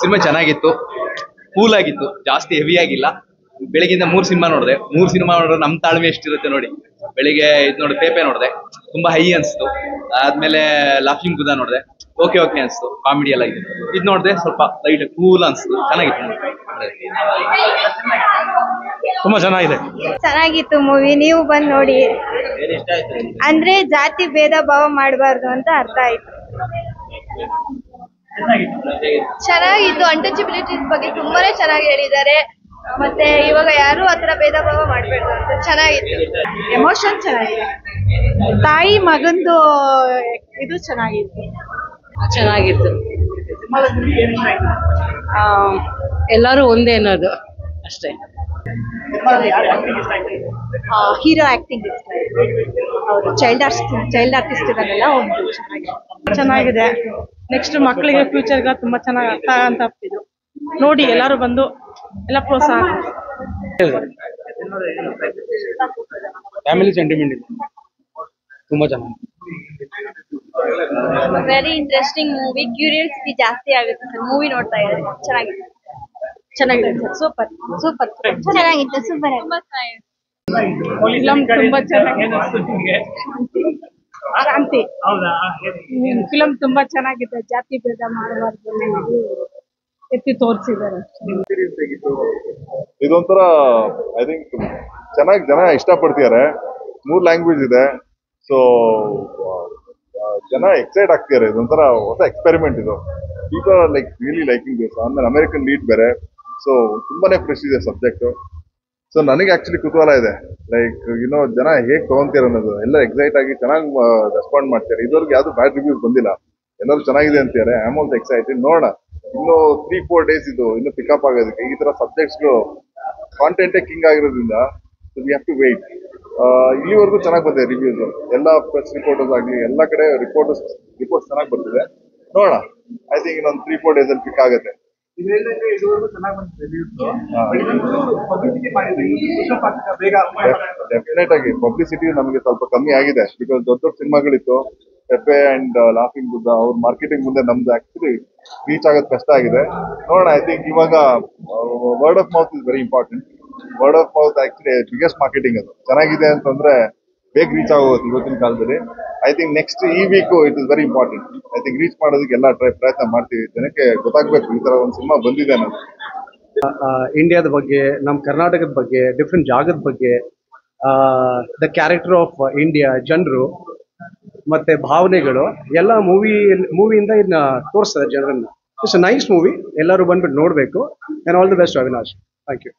Cinema ಚೆನ್ನಾಗಿತ್ತು, cool ಆಗಿತ್ತು, ಜಾಸ್ತಿ ಹೆವಿ ಆಗಿಲ್ಲ. ಬೆಳಗಿಂದ 3 ಸಿನಿಮಾ ನೋಡಿದೆ. 3 ಸಿನಿಮಾ ನೋಡಿದ್ರೆ ನಮ್ ತಾಳ್ಮೆ ಎಷ್ಟಿರುತ್ತೆ ನೋಡಿ. ಬೆಳಿಗ್ಗೆ ಇದು ನೋಡಿ ಪೇಪೆ ನೋಡಿದೆ, ತುಂಬಾ ಹೈ ಅನ್ಸ್ತು. ಆದ್ಮೇಲೆ ಲಾಫಿಂಗ್ ಬುದ್ಧ ನೋಡಿದೆ, ಓಕೆ ಅನ್ಸ್ತು, ಕಾಮಿಡಿ ಎಲ್ಲ ಇದೆ. ಇದು ನೋಡಿದೆ ಸ್ವಲ್ಪ ಲೈಟ್ ಕೂಲ್ ಅನ್ಸ್ತು, ಚೆನ್ನಾಗಿತ್ತು. ತುಂಬಾ ಚೆನ್ನಾಗಿದೆ. ಚೆನ್ನಾಗಿತ್ತು ಮೂವಿ, ನೀವು ಬಂದು ನೋಡಿ. ಅಂದ್ರೆ ಜಾತಿ ಭೇದ ಭಾವ ಮಾಡಬಾರ್ದು ಅಂತ ಅರ್ಥ ಆಯ್ತು. ಚೆನ್ನಾಗಿತ್ತು. ಅನ್ಟಚಬಿಲಿಟಿ ಬಗ್ಗೆ ತುಂಬಾನೇ ಚೆನ್ನಾಗಿ ಹೇಳಿದ್ದಾರೆ. ಮತ್ತೆ ಇವಾಗ ಯಾರು ಆತರ ಭೇದ ಭಾವ ಮಾಡಬಾರ್ದು ಅಂತ ಚೆನ್ನಾಗಿತ್ತು. ಎಮೋಷನ್ ಚೆನ್ನಾಗಿದೆ. ತಾಯಿ ಮಗಂದು ಇದು ಚೆನ್ನಾಗಿತ್ತು. ಎಲ್ಲರೂ ಒಂದೇ ಅನ್ನೋದು ಅಷ್ಟೇ. ಹೀರೋ ಆಕ್ಟಿಂಗ್ ಇಷ್ಟ ಅವರು ಚೈಲ್ಡ್ ಆರ್ಟಿಸ್ಟ್ ಇದನ್ನೆಲ್ಲ ಒಂದು ಚೆನ್ನಾಗಿದೆ. ನೆಕ್ಸ್ಟ್ ಮಕ್ಕಳಿಗೆ ಫ್ಯೂಚರ್ಗೆ ತುಂಬಾ ಚೆನ್ನಾಗಿ ಅರ್ಥ ಅಂತ ಇದು ನೋಡಿ ಎಲ್ಲರೂ ಬಂದು ಎಲ್ಲ ಪ್ರೋತ್ಸಾಹ. ಫ್ಯಾಮಿಲಿ ಸೆಂಟಿಮೆಂಟ್ ಇದೆ, ತುಂಬಾ ಚೆನ್ನಾಗಿ. Very interesting movie. ಕ್ಯೂರಿಯಾಸಿಟಿ ಜಾಸ್ತಿ ಆಗುತ್ತೆ ಸರ್ ಮೂವಿ ನೋಡ್ತಾ ಇದ್ರೆ. ಚೆನ್ನಾಗಿದೆ ಸರ್. ಸೂಪರ್ ಚೆನ್ನಾಗಿತ್ತು. ಸೂಪರ್ ಫಿಲಂ ತುಂಬಾ ಚೆನ್ನಾಗಿದೆ. ಶಾಂತಿ ಫಿಲಂ ತುಂಬಾ ಚೆನ್ನಾಗಿದೆ. ಜಾತಿ ಭೇದ ಮಾಡಬಾರ್ದು ಎತ್ತಿ ತೋರಿಸಿದ್ದಾರೆ. ಇದೊಂಥರ ಐ ಥಿಂಕ್ ಚೆನ್ನಾಗಿ ಜನ ಇಷ್ಟಪಡ್ತಿದ್ದಾರೆ. 3 ಲ್ಯಾಂಗ್ವೇಜ್ ಇದೆ, ಸೊ ಜನ ಎಕ್ಸೈಟ್ ಆಗ್ತಿದ್ದಾರೆ. ಇದೊಂಥರ ಹೊಸ ಎಕ್ಸ್ಪೆರಿಮೆಂಟ್ ಇದು. People are like really liking this. ಆಮೇಲೆ ಅಮೆರಿಕನ್ ಲೀಡ್ ಬೇರೆ, ಸೊ ತುಂಬಾನೇ ಫ್ರೆಶ್ ಇದೆ ಸಬ್ಜೆಕ್ಟ್. ಸೊ ನನಗೆ ಆಕ್ಚುಲಿ ಕುತೂಹಲ ಇದೆ, ಲೈಕ್ ಜನ ಹೇಗೆ ತಗೊಂತೀರ ಅನ್ನೋದು. ಎಲ್ಲ ಎಕ್ಸೈಟ್ ಆಗಿ ಚೆನ್ನಾಗಿ ರೆಸ್ಪಾಂಡ್ ಮಾಡ್ತಾರೆ. ಇದುವರೆಗೆ ಯಾವ್ದು ಬ್ಯಾಡ್ ರಿವ್ಯೂಸ್ ಬಂದಿಲ್ಲ, ಎಲ್ಲರೂ ಚೆನ್ನಾಗಿದೆ ಅಂತಾರೆ. I am also excited. ನೋಡೋಣ, ಇನ್ನು 3-4 ಡೇಸ್ ಇದು ಇನ್ನು ಪಿಕಪ್ ಆಗೋದಕ್ಕೆ. ಈ ತರ ಸಬ್ಜೆಕ್ಟ್ಸ್ಗಳು ಕಾಂಟೆಂಟೇ ಕಿಂಗ್ ಆಗಿರೋದ್ರಿಂದ ವಿ ಹ್ಯಾವ್ ಟು ವೇಟ್. ಇಲ್ಲಿವರೆಗೂ ಚೆನ್ನಾಗಿ ಬಂದಿದೆ ರಿವ್ಯೂಸ್. ಎಲ್ಲ ಪ್ರೆಸ್ ರಿಪೋರ್ಟರ್ಸ್ ಆಗಲಿ ಎಲ್ಲ ಕಡೆ ರಿಪೋರ್ಟ್ಸ್ ಚೆನ್ನಾಗಿ ಬರ್ತಿದೆ. ನೋಡೋಣ, ಐ ಥಿಂಕ್ ಇನ್ನೊಂದು 3-4 ಡೇಸ್ ಅಲ್ಲಿ ಪಿಕ್ ಆಗುತ್ತೆ. ಡೆಫಿನೆಟ್ ಆಗಿ ಪಬ್ಲಿಸಿಟಿ ನಮಗೆ ಸ್ವಲ್ಪ ಕಮ್ಮಿ ಆಗಿದೆ. ಬಿಕಾಸ್ ದೊಡ್ಡ ಸಿನಿಮಾಗಳಿತ್ತು, ಪೆಪ್ಪೆ ಅಂಡ್ ಲಾಫಿಂಗ್ ಬುದ್ಧ, ಅವ್ರ ಮಾರ್ಕೆಟಿಂಗ್ ಮುಂದೆ ನಮ್ದು ಆಕ್ಚುಲಿ ರೀಚ್ ಆಗೋದು ಕಷ್ಟ ಆಗಿದೆ. ನೋಡೋಣ, ಐ ಥಿಂಕ್ ಇವಾಗ word of mouth is very important. Word of mouth actually biggest marketing. ಅದು ಚೆನ್ನಾಗಿದೆ ಅಂತಂದ್ರೆ ಬೇಗ ರೀಚ್ ಆಗೋದು ಇವತ್ತಿನ ಕಾಲದಲ್ಲಿ. ಐ ಥಿಂಕ್ ನೆಕ್ಸ್ಟ್ ಈ week it is very important. I think reach ಮಾಡೋದಕ್ಕೆ ಎಲ್ಲ ಪ್ರಯತ್ನ ಮಾಡ್ತೀವಿ. ಜನಕ್ಕೆ ಗೊತ್ತಾಗ್ಬೇಕು ಈ ತರ ಒಂದು ಸಿನಿಮಾ ಬಂದಿದೆ ಅನ್ನೋದು. ಇಂಡಿಯಾದ ಬಗ್ಗೆ, ನಮ್ಮ ಕರ್ನಾಟಕದ ಬಗ್ಗೆ, ಡಿಫ್ರೆಂಟ್ ಜಾಗದ ಬಗ್ಗೆ, ದ ಕ್ಯಾರೆಕ್ಟರ್ ಆಫ್ ಇಂಡಿಯಾ, ಜನರು ಮತ್ತೆ ಭಾವನೆಗಳು ಎಲ್ಲ ಮೂವಿಯಿಂದ ಇದನ್ನ ತೋರಿಸ್ತದೆ ಜನರನ್ನ. It's a nice movie. ಎಲ್ಲರೂ ಬಂದ್ಬಿಟ್ಟು ನೋಡಬೇಕು. All the best Avinash. Thank you.